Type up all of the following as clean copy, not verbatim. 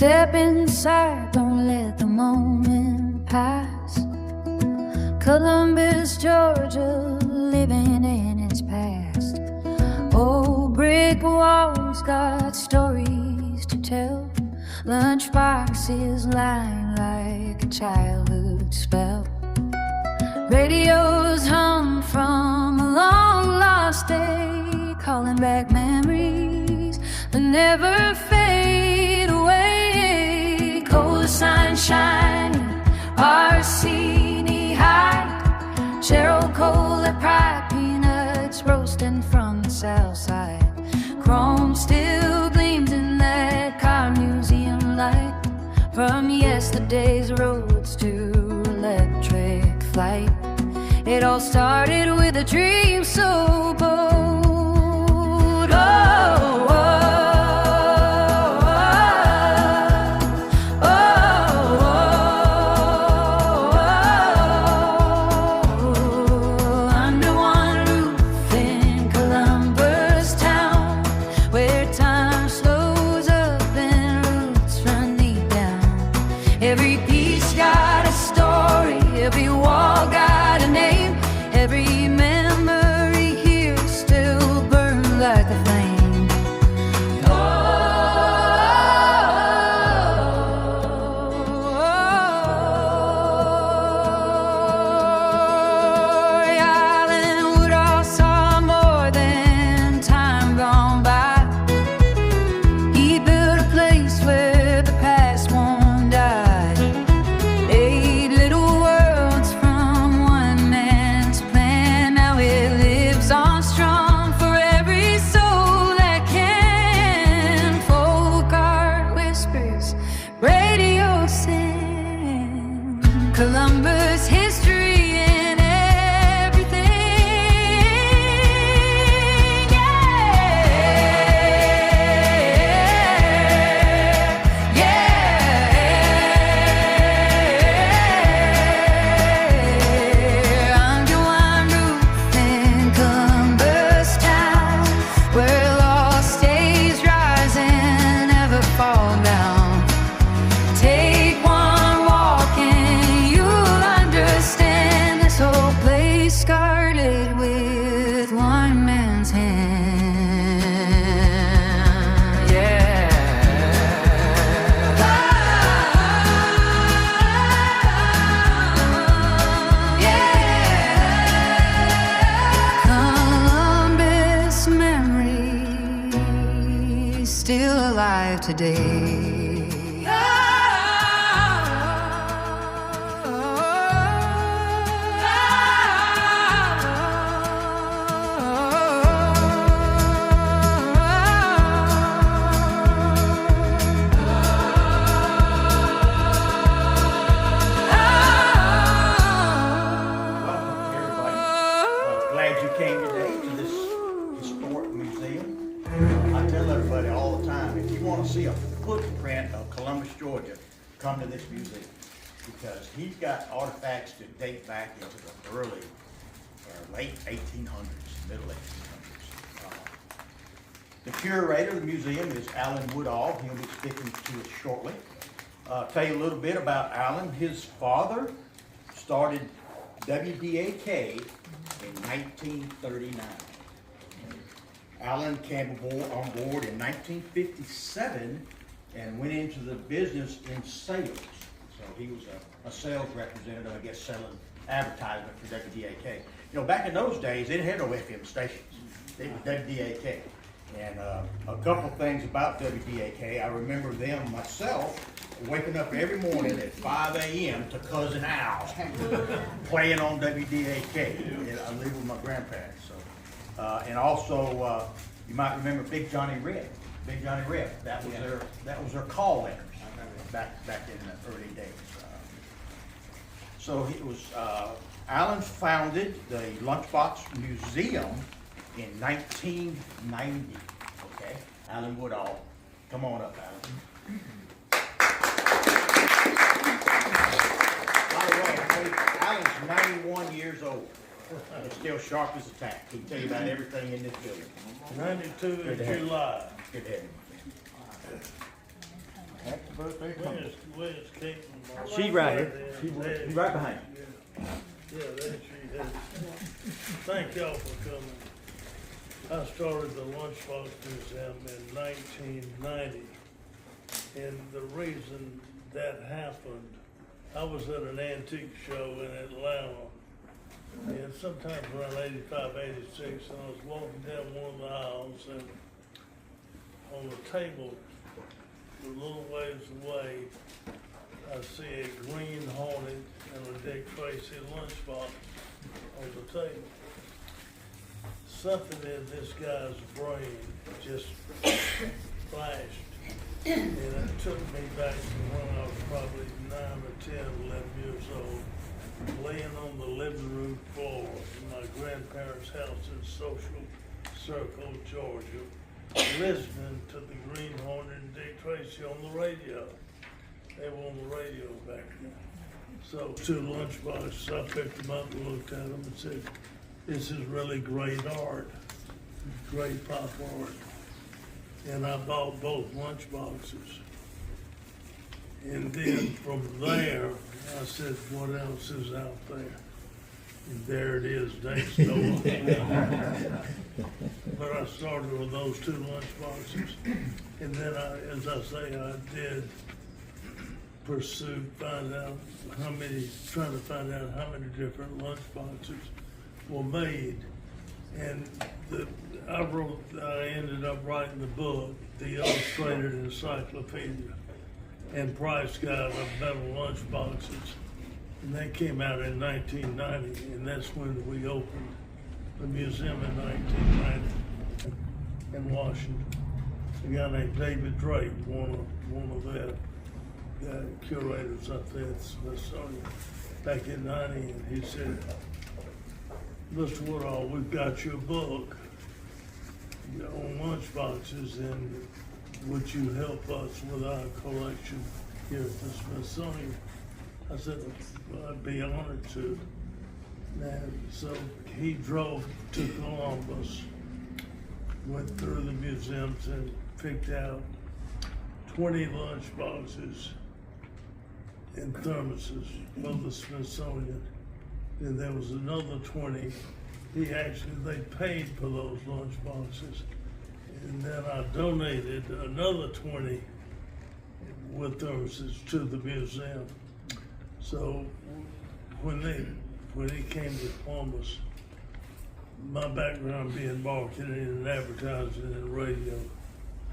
Step inside, don't let the moment pass. Columbus, Georgia, living in its past. Old brick walls got stories to tell. Lunchboxes lying like a childhood spell. Radios hum from a long lost day, calling back memories that never fade away. Cold sun shining, RC knee high, Cheryl Cole at Pride, peanuts roasting from the south side. Chrome still gleams in that car museum light, from yesterday's roads to electric flight. It all started with a dream so bold. Oh, oh. Every piece got a story, every wall got a name, every memory here still burns like a flame. Oh, Island Woodall saw more than time gone by. He built a place where the past won't die. Columbus history and everything, yeah, yeah. Under one roof in Columbus town, where lost days rise and never fall down. Take one walk and you'll understand this whole place started with one man's hand. Yeah. Yeah. Columbus memory still alive today. You came today to this historic museum. I tell everybody all the time, if you want to see a footprint of Columbus, Georgia, come to this museum, because he's got artifacts that date back into the early or late 1800s, middle 1800s. The curator of the museum is Alan Woodall. He'll be speaking to us shortly. Tell you a little bit about Alan. His father started WDAK in 1939. Alan came on board in 1957 and went into the business in sales. So he was a sales representative, I guess, selling advertisement for WDAK. You know, back in those days, they didn't have no FM stations. They were WDAK. And a couple things about WDAK, I remember them myself waking up every morning at 5 a.m. to Cousin Al playing on WDAK. And I lived with my grandparents. So, and also, you might remember Big Johnny Red. Big Johnny Red. That was their call letters back in the early days. So it was Alan founded the Lunchbox Museum in 1990. Okay, Alan Woodall, come on up, Alan. By the way, Alan's 91 years old. He's still sharp as a tack. He can tell you about everything in this building. 92 in July. Good to have him. Happy birthday, Mama. Where's Caitlin? She's right here. She's right behind you. Yeah, there she is. Thank y'all for coming. I started the Lunchbox Museum in 1990, and the reason that happened, I was at an antique show in Atlanta, and sometime around 85, 86, and I was walking down one of the aisles, and on the table, a little ways away, I see a green Hornet and a Dick Tracy lunchbox on the table. Something in this guy's brain just flashed, and it took me back to when I was probably 9 or 10, 11 years old, laying on the living room floor in my grandparents' house in Social Circle, Georgia, listening to the Green Hornet and Dick Tracy on the radio. They were on the radio back then. So 2 lunchboxes, I picked them up and looked at them and said, this is really great art, great pop art. And I bought both lunchboxes. And then from there, I said, what else is out there? And there it is next door. But I started with those 2 lunchboxes. And then as I say, I did pursue, trying to find out how many different lunchboxes were made. And I ended up writing the book, The Illustrated Encyclopedia and Price Guide of Metal Lunchboxes. And that came out in 1990, and that's when we opened the museum in 1990 in Washington. A guy named David Drake, one of their curators up there at Smithsonian back in 90, and he said, Mr. Woodall, we've got your book on lunchboxes, and would you help us with our collection here at the Smithsonian? I said, well, I'd be honored to. And so he drove to Columbus, went through the museums and picked out 20 lunchboxes and thermoses for the Smithsonian. And there was another 20. They paid for those lunchboxes. And then I donated another 20 with thermoses to the museum. So when he came to Columbus, my background being marketing and advertising and radio,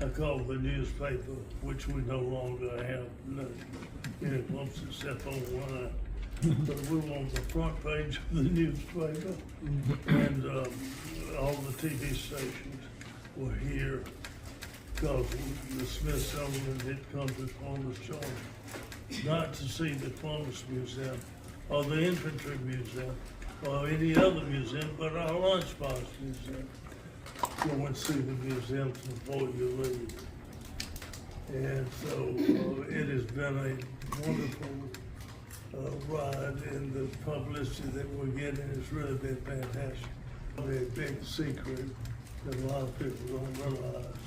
I called the newspaper, which we no longer have in Columbus except online. But we were on the front page of the newspaper, and all the TV stations were here because the Smithsonian had come to Columbus, Georgia, not to see the Columbus Museum or the Infantry Museum or any other museum, but our Lunchbox Museum. Go and see the museums before you leave. And so it has been a wonderful ride, and the publicity that we're getting has really been fantastic. Probably a big secret that a lot of people don't realize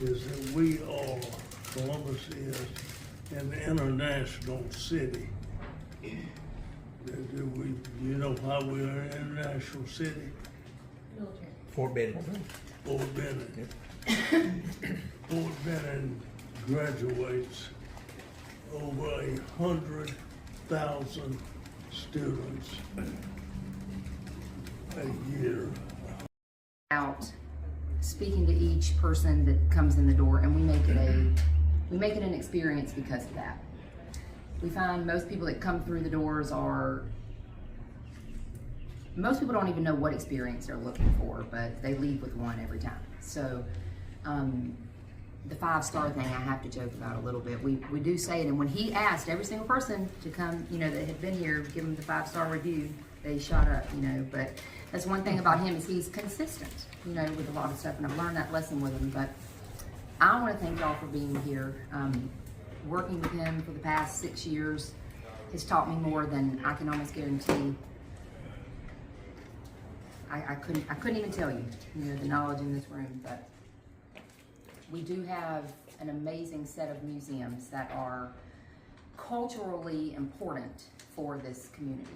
is that we are, Columbus is, an international city. You know why we're an international city? Fort Benning. Fort Benning. Fort Benning graduates over 100,000 students a year. Out speaking to each person that comes in the door, and we make it an experience because of that. We find most people that come through the doors most people don't even know what experience they're looking for, but they leave with one every time. So the 5-star thing, I have to joke about a little bit. We do say it, and when he asked every single person to come, that had been here, give him the 5-star review, they shot up, but that's one thing about him is he's consistent, with a lot of stuff, and I've learned that lesson with him. But I want to thank y'all for being here. Working with him for the past 6 years has taught me more than I can almost guarantee. I couldn't even tell you, the knowledge in this room, but we do have an amazing set of museums that are culturally important for this community.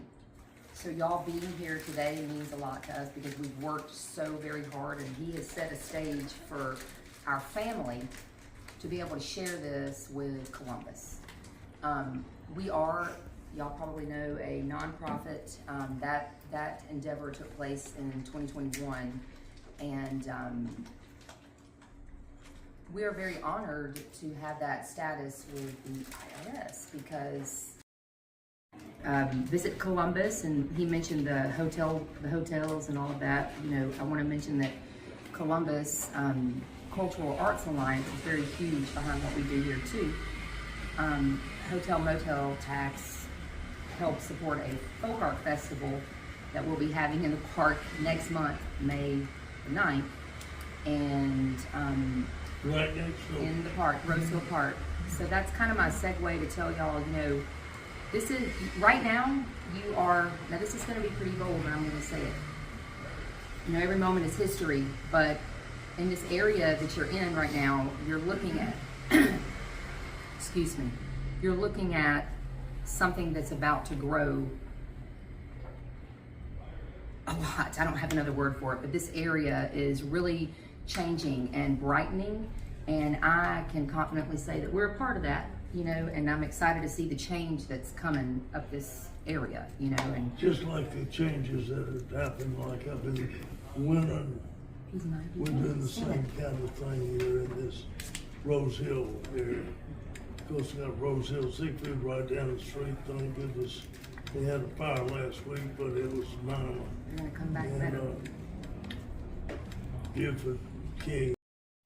So y'all being here today means a lot to us because we've worked so very hard, and he has set a stage for our family to be able to share this with Columbus. We are, y'all probably know, a nonprofit. That endeavor took place in 2021, and we are very honored to have that status with the IRS because Visit Columbus, and he mentioned the hotels and all of that. You know, I want to mention that Columbus Cultural Arts Alliance is very huge behind what we do here too. Hotel motel tax helps support a folk art festival that we'll be having in the park next month, May the 9th, and Right next door. in the park, Roseville Park. So that's kind of my segue to tell y'all, you know, this is, right now, now this is going to be pretty bold, but I'm going to say it. You know, every moment is history, but in this area that you're in right now, you're looking at, excuse me, you're looking at something that's about to grow a lot. I don't have another word for it, but this area is really changing and brightening, and I can confidently say that we're a part of that, you know, and I'm excited to see the change that's coming up this area, you know. And Just like the changes that have happened, like up in Winton, we're doing the same kind of thing here in this Rose Hill area. Of course, we got Rose Hill Seafood right down the street. Thank goodness they had a fire last week, but it was minimal. we're gonna come back And better. Buford King.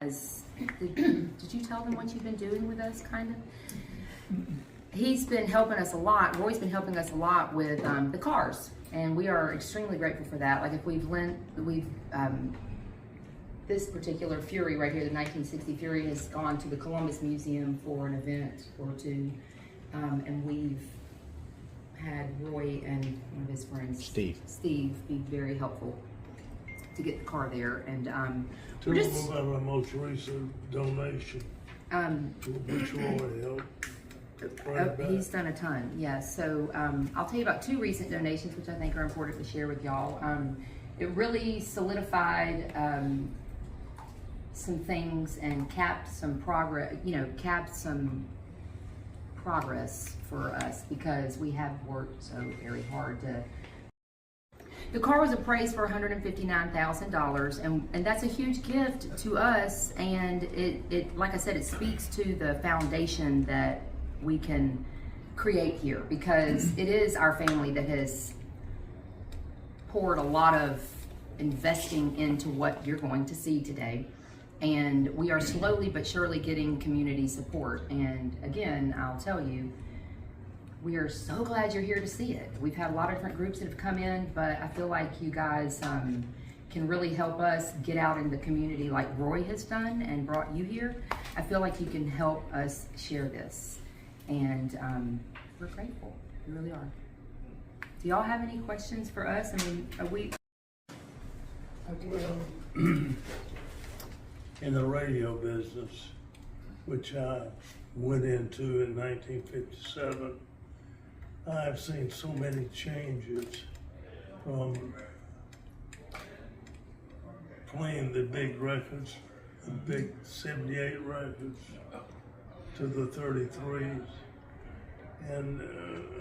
Did you tell them what you've been doing with us, kind of? He's been helping us a lot. Roy's been helping us a lot with the cars, and we are extremely grateful for that. Like if this particular Fury right here, the 1960 Fury, has gone to the Columbus Museum for an event or two, and we've had Roy and one of his friends, Steve, be very helpful to get the car there. And Tell we're them just about our most recent donation, which Roy helped. he's done a ton, yeah. So I'll tell you about two recent donations, which I think are important to share with y'all. It really solidified some things and capped some progress, for us because we have worked so very hard to. The car was appraised for $159,000, and that's a huge gift to us. And it, like I said, it speaks to the foundation that we can create here because it is our family that has poured a lot of investing into what you're going to see today. And we are slowly but surely getting community support. And again, I'll tell you, we are so glad you're here to see it. We've had a lot of different groups that have come in, but I feel like you guys can really help us get out in the community like Roy has done and brought you here. I feel like you can help us share this. And we're grateful, we really are. Do y'all have any questions for us? I mean, are we? In the radio business, which I went into in 1957, I've seen so many changes from playing the big records, the big 78 records, to the 33s. And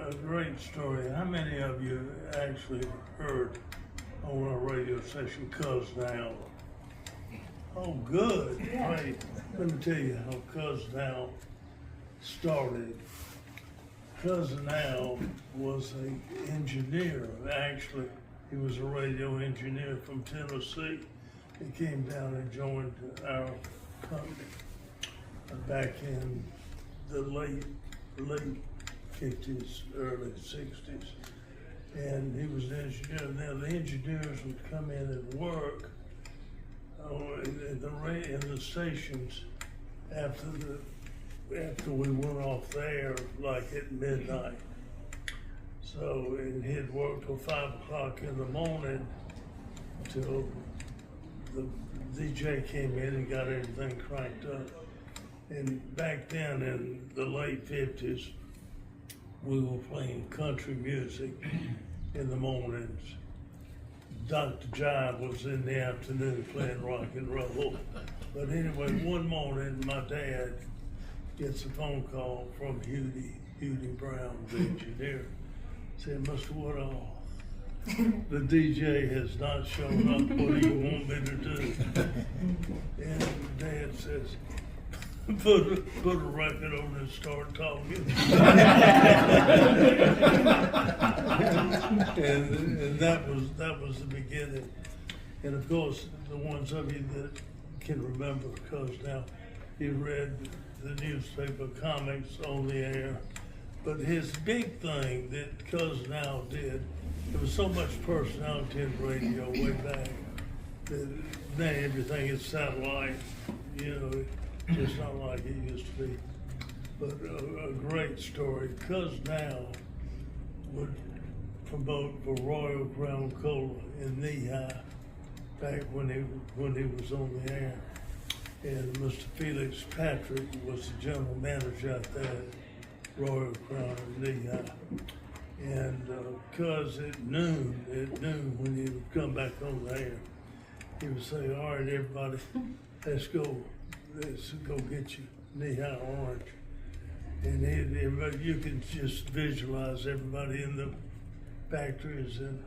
a great story. How many of you actually heard on a radio station, Cuz Now? Oh, good. Great. Let me tell you how Cuz Now started. Cuz Now was an engineer. Actually, he was a radio engineer from Tennessee. He came down and joined our company back in the late 50s, early 60s. And he was an engineer. Now the engineers would come in and work in the stations after we went off there, like at midnight. So and he'd work till 5 o'clock in the morning till the DJ came in and got everything cranked up. And back then in the late 50s, we were playing country music in the mornings. Dr. Jive was in the afternoon playing rock and roll. But anyway, one morning, my dad gets a phone call from Hudie Brown, the engineer, saying, Mr. Woodall, the DJ has not shown up. What do you want me to do? And Dad says, put a record on and start talking. and that was the beginning. And of course, the ones of you that can remember, because now you read the newspaper comics on the air. But his big thing that Cuz Now did, there was so much personality in radio way back that now everything is satellite, you know, just not like it used to be. But a great story. Cuz Now would promote for Royal Crown Cola in Knee-High back when he was on the air. And Mr. Felix Patrick was the general manager out there at Royal Crown Knee-High. And Cuz at noon when he would come back on the air, he would say, all right, everybody, let's go get you Knee-High Orange. And everybody, you can just visualize everybody in the factories and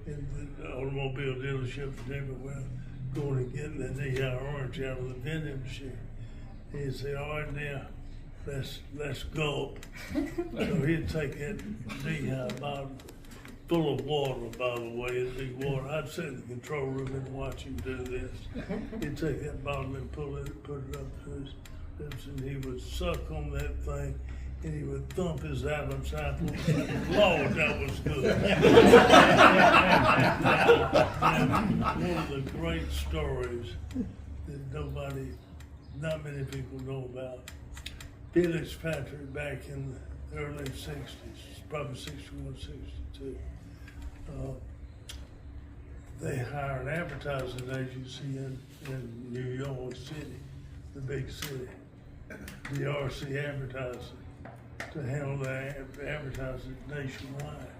in the automobile dealerships and everywhere going and getting the Knee-High Orange out of the vending machine. And he'd say, all right, now, let's gulp. So he'd take that Knee-High bottle full of water, by the way, it'd be water. I'd sit in the control room and watch him do this. He'd take that bottle and put it up to his lips, and he would suck on that thing, and he would thump his Adam's apple. Lord, that was good. And one of the great stories that not many people know about, Felix Patrick back in the early 60s, probably 61, 62. They hired an advertising agency in New York City, the big city, the RC Advertising, to handle the advertising nationwide.